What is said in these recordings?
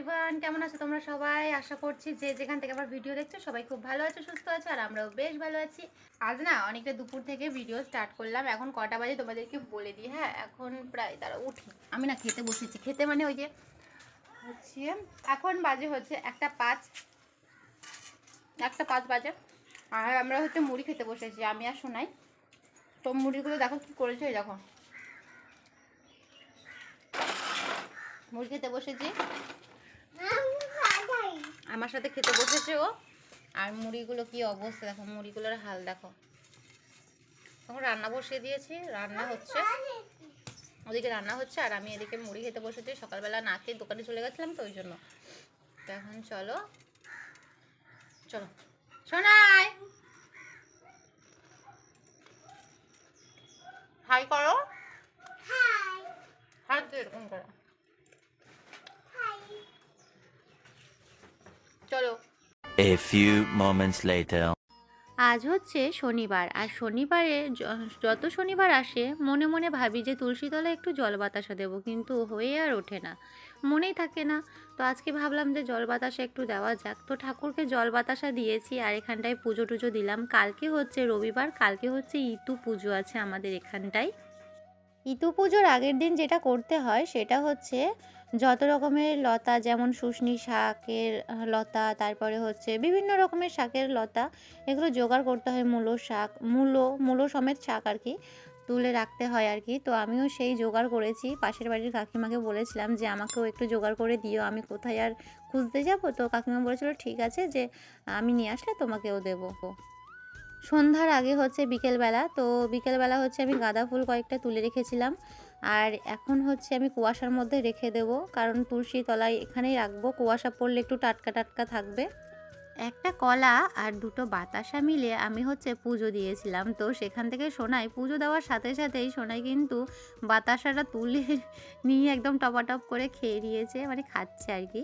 Everyone, কেমন আছো তোমরা সবাই? আশা করছি যে যেখান থেকে আমার ভিডিও দেখছো সবাই খুব ভালো আছো, সুস্থ আছো, আর আমরাও বেশ ভালো আছি। আজ না অনেকটা দুপুর থেকে ভিডিও স্টার্ট করলাম। এখন কটা বাজে তোমাদেরকে বলে দিই। হ্যাঁ, এখন প্রায় তারা উঠি। আমি না খেতে বসেছি। খেতে মানে ওই যে হচ্ছে এখন বাজে হচ্ছে 1:05 বাজে। আর আমরা হচ্ছে মুড়ি খেতে বসেছি, আমি আর সোনাই। তো মুড়িগুলো দেখো কি করেছে। এই দেখো মুড়ি খেতে বসেছি, আমার সাথে খেতে বসেছে ও। আর মুড়িগুলো কি অবস্থা দেখো, মুড়িগুলোর হাল দেখো। তখন রান্না বসিয়ে দিয়েছি, রান্না হচ্ছে, ওদিকে রান্না হচ্ছে আর আমি এদিকে মুড়ি খেতে বসেছি। সকালবেলা না খেয়ে দোকানে চলে গেছিলাম তো ওই জন্য। তো এখন চলো চলো শোনাই হাই করো। হাত দিয়ে এরকম করো। চলো। A few moments later. আজ হচ্ছে শনিবার, আর শনিবারে যত শনিবার আসে মনে মনে ভাবি যে তুলসীতলায় একটু জল বাতাসা দেবো, কিন্তু হয়ে আর ওঠে না, মনেই থাকে না। তো আজকে ভাবলাম যে জল বাতাসা একটু দেওয়া যাক। তো ঠাকুরকে জল বাতাসা দিয়েছি আর এখানটায় পুজো টুজো দিলাম। কালকে হচ্ছে রবিবার, কালকে হচ্ছে ইতু পুজো আছে আমাদের এখানটায়। ইতু পুজোর আগের দিন যেটা করতে হয় সেটা হচ্ছে যত রকমের লতা, যেমন শুশনি শাকের লতা, তারপরে হচ্ছে বিভিন্ন রকমের শাকের লতা, এগুলো জোগাড় করতে হয়। মূলো শাক, মূলো সমেত শাক আর কি তুলে রাখতে হয় আর কি। তো আমিও সেই জোগাড় করেছি। পাশের বাড়ির কাকিমাকে বলেছিলাম যে আমাকেও একটু জোগাড় করে দিও, আমি কোথায় আর খুঁজতে যাব। তো কাকিমা বলেছিল ঠিক আছে, যে আমি নিয়ে আসলে তোমাকেও দেবো। সন্ধ্যার আগে হচ্ছে বিকেলবেলা, তো বিকেলবেলা হচ্ছে আমি গাঁদা ফুল কয়েকটা তুলে রেখেছিলাম। আর এখন হচ্ছে আমি কুয়াশার মধ্যে রেখে দেব, কারণ তুলসী তলায় এখানেই রাখবো, কুয়াশা পড়লে একটু টাটকা টাটকা থাকবে। একটা কলা আর দুটো বাতাসা মিলে আমি হচ্ছে পুজো দিয়েছিলাম। তো সেখান থেকে সোনাই পুজো দেওয়ার সাথে সাথেই সোনাই কিন্তু বাতাসাটা তুলে নিয়ে একদম টপাটপ করে খেয়ে নিয়েছে, মানে খাচ্ছে আর কি।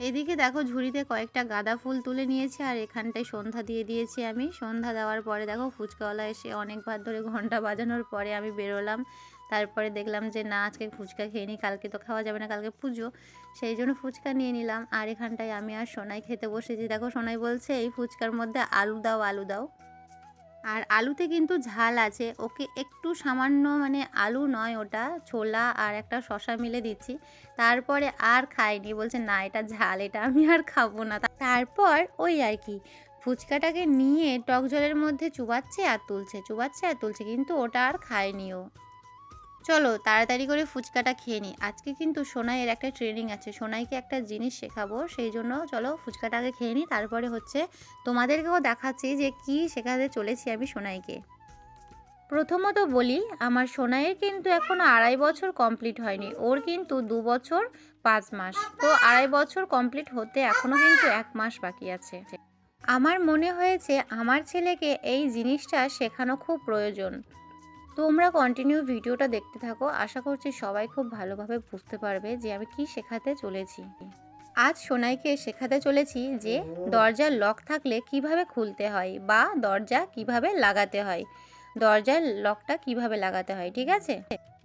এদিকে দেখো ঝুড়িতে কয়েকটা গাঁদা ফুল তুলে নিয়েছি, আর এখানটায় সন্ধ্যা দিয়ে দিয়েছি আমি। সন্ধ্যা দেওয়ার পরে দেখো ফুচকাওয়ালা এসে অনেকবার ধরে ঘন্টা বাজানোর পরে আমি বেরোলাম। তারপরে দেখলাম যে না, আজকে ফুচকা খেয়ে নিই, কালকে তো খাওয়া যাবে না, কালকে পুজো, সেই জন্য ফুচকা নিয়ে নিলাম। আর এখানটায় আমি আর সোনাই খেতে বসেছি। দেখো সোনাই বলছে এই ফুচকার মধ্যে আলু দাও, আলু দাও। আর আলুতে কিন্তু ঝাল আছে, ওকে একটু সামান্য, মানে আলু নয় ওটা, ছোলা আর একটা শসা মিলে দিচ্ছি। তারপরে আর খাইনি, বলছে না এটা ঝাল, এটা আমি আর খাবো না। তারপর ওই আর কি ফুচকাটাকে নিয়ে টক জলের মধ্যে চুবাচ্ছে আর তুলছে, চুবাচ্ছে আর তুলছে, কিন্তু ওটা আর খায়নি ও। চলো তাড়াতাড়ি করে ফুচকাটা খেয়ে নিই। আজকে কিন্তু সোনাইয়ের একটা ট্রেনিং আছে, সোনাইকে একটা জিনিস শেখাবো, সেই জন্য চলো ফুচকাটাকে খেয়ে নিই। তারপরে হচ্ছে তোমাদেরকেও দেখাচ্ছি যে কি শেখাতে চলেছি আমি সোনাইকে। প্রথমত বলি, আমার সোনাইয়ের কিন্তু এখনও 2.5 বছর কমপ্লিট হয়নি, ওর কিন্তু 2 বছর 5 মাস। তো 2.5 বছর কমপ্লিট হতে এখনও কিন্তু 1 মাস বাকি আছে। আমার মনে হয়েছে আমার ছেলেকে এই জিনিসটা শেখানো খুব প্রয়োজন। তোমরা কন্টিনিউ ভিডিওটা দেখতে থাকো, আশা করছি সবাই খুব ভালোভাবে বুঝতে পারবে যে আমি কি শেখাতে চলেছি। আজ সোনাইকে শেখাতে চলেছি যে দরজার লক থাকলে কিভাবে খুলতে হয়, বা দরজা কিভাবে লাগাতে হয়, দরজার লকটা কিভাবে লাগাতে হয়, ঠিক আছে?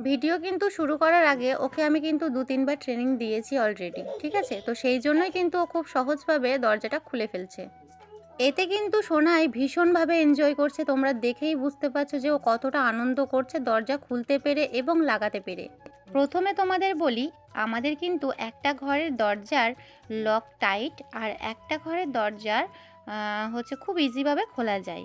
ভিডিও কিন্তু শুরু করার আগে ওকে আমি কিন্তু 2-3 বার ট্রেনিং দিয়েছি অলরেডি, ঠিক আছে? তো সেই জন্যই কিন্তু ও খুব সহজভাবে দরজাটা খুলে ফেলছে। এতে কিন্তু সোনাই ভীষণভাবে এনজয় করছে, তোমরা দেখেই বুঝতে পারছো যে ও কতটা আনন্দ করছে দরজা খুলতে পেরে এবং লাগাতে পেরে। প্রথমে তোমাদের বলি, আমাদের কিন্তু একটা ঘরের দরজার লক টাইট, আর একটা ঘরের দরজার হচ্ছে খুব ইজিভাবে খোলা যায়।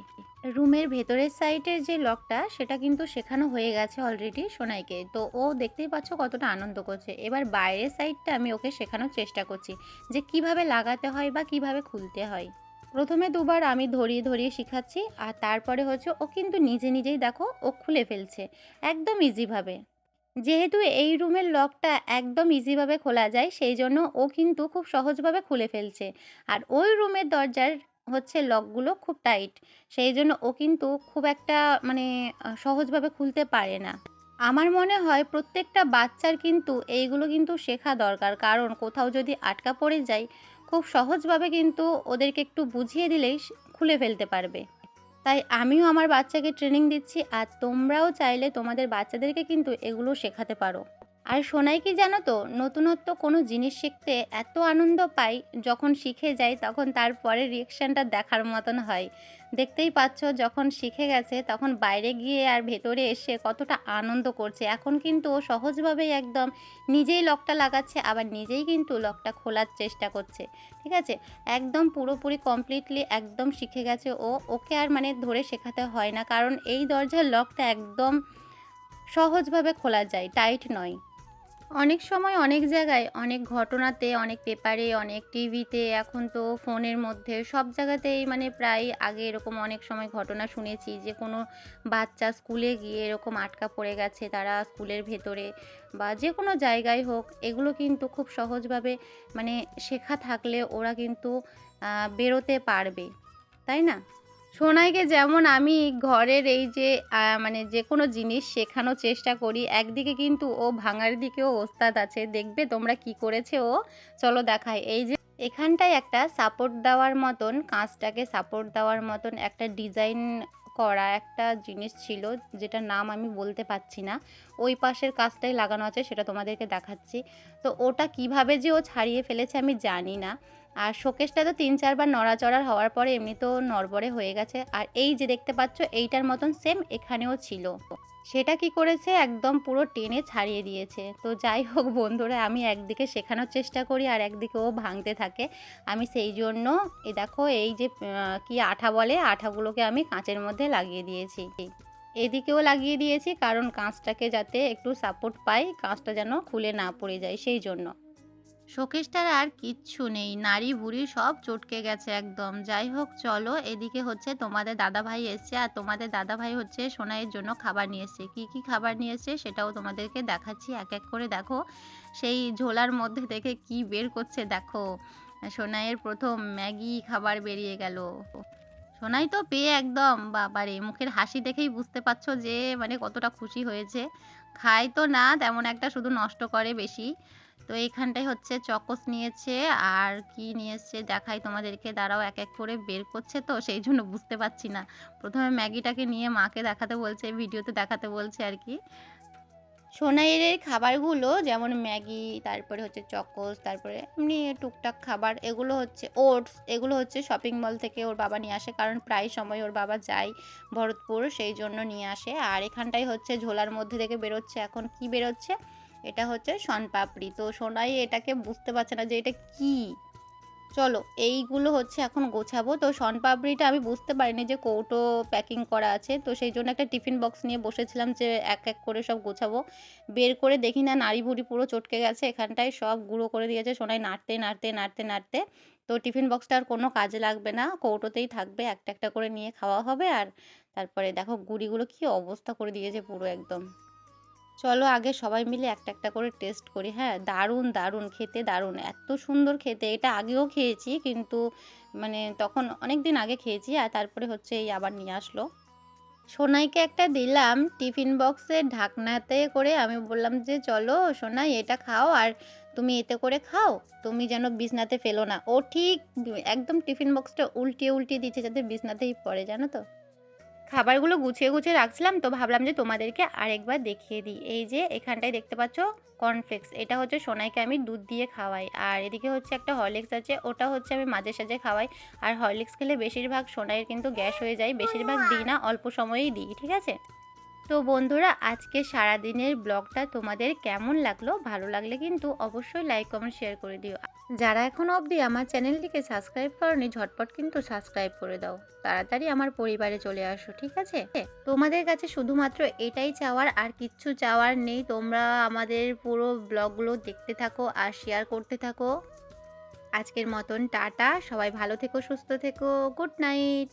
রুমের ভেতরের সাইডের যে লকটা সেটা কিন্তু শেখানো হয়ে গেছে অলরেডি সোনাইকে, তো ও দেখতেই পাচ্ছ কতটা আনন্দ করছে। এবার বাইরের সাইডটা আমি ওকে শেখানোর চেষ্টা করছি যে কিভাবে লাগাতে হয় বা কিভাবে খুলতে হয়। প্রথমে 2 বার আমি ধরিয়ে ধরিয়ে শেখাচ্ছি, আর তারপরে হচ্ছে ও কিন্তু নিজে নিজেই দেখো ও খুলে ফেলছে একদম ইজিভাবে। যেহেতু এই রুমের লকটা একদম ইজিভাবে খোলা যায়, সেই জন্য ও কিন্তু খুব সহজভাবে খুলে ফেলছে। আর ওই রুমের দরজার হচ্ছে লকগুলো খুব টাইট, সেই জন্য ও কিন্তু খুব একটা, মানে সহজভাবে খুলতে পারে না। আমার মনে হয় প্রত্যেকটা বাচ্চার কিন্তু এইগুলো কিন্তু শেখা দরকার, কারণ কোথাও যদি আটকা পড়ে যায় খুব সহজভাবে কিন্তু ওদেরকে একটু বুঝিয়ে দিলেই খুলে ফেলতে পারবে। তাই আমিও আমার বাচ্চাকে ট্রেনিং দিচ্ছি, আর তোমরাও চাইলে তোমাদের বাচ্চাদেরকে কিন্তু এগুলো শেখাতে পারো। আর শোনাই কি জানো তো, নতুনত্ব কোনো জিনিস শিখতে এত আনন্দ পাই, যখন শিখে যাই তখন তারপরে রিয়েকশনটা দেখার মতন হয়। দেখতেই পাচ্ছ, যখন শিখে গেছে তখন বাইরে গিয়ে আর ভেতরে এসে কতটা আনন্দ করছে। এখন কিন্তু ও সহজভাবেই একদম নিজেই লকটা লাগাচ্ছে, আবার নিজেই কিন্তু লকটা খোলার চেষ্টা করছে। ঠিক আছে? একদম পুরোপুরি কমপ্লিটলি একদম শিখে গেছে ও। ওকে আর মানে ধরে শেখাতে হয় না, কারণ এই দরজার লকটা একদম সহজভাবে খোলা যায়, টাইট নয়। অনেক সময় অনেক জায়গায়, অনেক ঘটনাতে, অনেক পেপারে, অনেক টিভিতে, এখন তো ফোনের মধ্যে সব জায়গাতেই মানে প্রায় আগে এরকম অনেক সময় ঘটনা শুনেছি যে কোনো বাচ্চা স্কুলে গিয়ে এরকম আটকা পড়ে গেছে, তারা স্কুলের ভেতরে বা যে কোনো জায়গায় হোক, এগুলো কিন্তু খুব সহজভাবে মানে শেখা থাকলে ওরা কিন্তু বেরোতে পারবে, তাই না? সোনাইকে যেমন আমি ঘরের এই যে মানে যেকোনো জিনিস শেখানোর চেষ্টা করি, একদিকে কিন্তু ও ভাঙার দিকেও ওস্তাদ আছে। দেখবে তোমরা কি করেছে ও? চলো দেখাই। এই যে এখানটায় একটা সাপোর্ট দেওয়ার মতন, কাঁচটাকে সাপোর্ট দেওয়ার মতন একটা ডিজাইন করা একটা জিনিস ছিল, যেটার নাম আমি বলতে পারছি না। ওই পাশের কাঁচটাই লাগানো আছে, সেটা তোমাদেরকে দেখাচ্ছি। তো ওটা কিভাবে যে ও ছাড়িয়ে ফেলেছে আমি জানি না। আর শোকেসটা তো ৩-৪ বার নড়াচড়া হওয়ার পরে এমনিতেও নড়বড়ে হয়ে গেছে। আর এই যে দেখতে পাচ্ছ, এইটার মতন সেম এখানেও ছিল। সেটা কি করেছে, একদম পুরো টেনে ছাড়িয়ে দিয়েছে। তো যাই হোক বন্ধুরা, আমি একদিকে শেখানোর চেষ্টা করি আর একদিকে ও ভাঙতে থাকে। আমি সেই জন্য এই দেখো, এই যে কি আঠা বলে, আঠাগুলোকে আমি কাঁচের মধ্যে লাগিয়ে দিয়েছি। এদিকেও লাগিয়ে দিয়েছি, কারণ কাঁচটাকে যাতে একটু সাপোর্ট পাই, কাঁচটা যেন খুলে না পড়ে যায় সেই জন্য। শোকেসটার আর কিচ্ছু নেই, নাড়ি ভুড়ি সব চটকে গেছে একদম। যাই হোক চলো, এদিকে হচ্ছে তোমাদের দাদাভাই এসছে, আর তোমাদের দাদাভাই হচ্ছে সোনাইয়ের জন্য খাবার নিয়ে এসছে। কী কী খাবার নিয়ে এসছে সেটাও তোমাদেরকে দেখাচ্ছি এক এক করে। দেখো সেই ঝোলার মধ্যে থেকে কি বের করছে দেখো। সোনাইয়ের প্রথম ম্যাগি খাবার বেরিয়ে গেল। সোনাই তো পেয়ে একদম বাবারে, মুখের হাসি দেখেই বুঝতে পারছো যে মানে কতটা খুশি হয়েছে। খায় তো না তেমন একটা, শুধু নষ্ট করে বেশি। তো এইখানটায় হচ্ছে চকোস নিয়েছে, আর কি নিয়ে এসছে দেখাই তোমাদেরকে, দাঁড়াও এক এক করে বের করছে তো সেই জন্য বুঝতে পারছি না। প্রথমে ম্যাগিটাকে নিয়ে মাকে দেখাতে বলছে, ভিডিওতে দেখাতে বলছে আর কি। সোনাইয়ের এই খাবারগুলো যেমন ম্যাগি, তারপরে হচ্ছে চকোস, তারপরে এমনি টুকটাক খাবার, এগুলো হচ্ছে ওটস, এগুলো হচ্ছে শপিং মল থেকে ওর বাবা নিয়ে আসে, কারণ প্রায় সময় ওর বাবা যায় ভরতপুর, সেই জন্য নিয়ে আসে। আর এখানটাই হচ্ছে ঝোলার মধ্যে থেকে বেরোচ্ছে, এখন কি বেরোচ্ছে, এটা হচ্ছে শনপাপড়ি। তো সোনাই এটাকে বুঝতে পারছে না যে এটা কি। চলো এইগুলো হচ্ছে এখন গোছাবো। তো শনপাপড়িটা আমি বুঝতে পারিনি যে কৌটো প্যাকিং করা আছে, তো সেই জন্য একটা টিফিন বক্স নিয়ে বসেছিলাম যে এক এক করে সব গোছাবো। বের করে দেখি না, নাড়ি ভুড়ি পুরো চটকে গেছে, এখানটায় সব গুঁড়ো করে দিয়েছে সোনাই নাড়তে নাড়তে নাড়তে নাড়তে। তো টিফিন বক্সটা আর কোনো কাজে লাগবে না, কৌটোতেই থাকবে, একটা একটা করে নিয়ে খাওয়া হবে। আর তারপরে দেখো গুঁড়িগুলো কি অবস্থা করে দিয়েছে পুরো একদম। চলো আগে সবাই মিলে একটা একটা করে টেস্ট করি। হ্যাঁ, দারুণ দারুণ খেতে, দারুণ, এত সুন্দর খেতে। এটা আগেও খেয়েছি, কিন্তু মানে তখন অনেক দিন আগে খেয়েছি, আর তারপরে হচ্ছে এই আবার নিয়ে আসলো। সোনাইকে একটা দিলাম টিফিন বক্সের ঢাকনাতে করে, আমি বললাম যে চলো সোনাই এটা খাও, আর তুমি এতে করে খাও, তুমি যেন বিছনাতে ফেলো না। ও ঠিক একদম টিফিন বক্সটা উল্টিয়ে উল্টিয়ে দিচ্ছে যাতে বিছনাতেই পড়ে, জানো তো। খাবারগুলো গুছিয়ে গুছিয়ে রাখছিলাম, তো ভাবলাম যে তোমাদেরকে আরেকবার দেখিয়ে দিই। এই যে এখানটায় দেখতে পাচ্ছ কর্নফ্লেক্স, এটা হচ্ছে সোনাইকে আমি দুধ দিয়ে খাওয়াই। আর এদিকে হচ্ছে একটা হরলিক্স আছে, ওটা হচ্ছে আমি মাঝে সাঝে খাওয়াই। আর হরলিক্স খেলে বেশিরভাগ সোনাইয়ের কিন্তু গ্যাস হয়ে যায়, বেশিরভাগ দিই না, অল্প সময়েই দিই, ঠিক আছে। তো বন্ধুরা, আজকে সারাদিনের ব্লগটা তোমাদের কেমন লাগলো? ভালো লাগলে কিন্তু অবশ্যই লাইক কমেন্ট শেয়ার করে দিও। যারা এখনো অবধি আমার চ্যানেলটিকে সাবস্ক্রাইব করনি, ঝটপট কিন্তু সাবস্ক্রাইব করে দাও। তাড়াতাড়ি আমার পরিবারে চলে আসো, ঠিক আছে। তোমাদের কাছে শুধুমাত্র এটাই চাওয়ার, আর কিচ্ছু চাওয়ার নেই। তোমরা আমাদের পুরো ব্লগগুলো দেখতে থাকো আর শেয়ার করতে থাকো। আজকের মতন টাটা, সবাই ভালো থেকো, সুস্থ থেকো, গুড নাইট।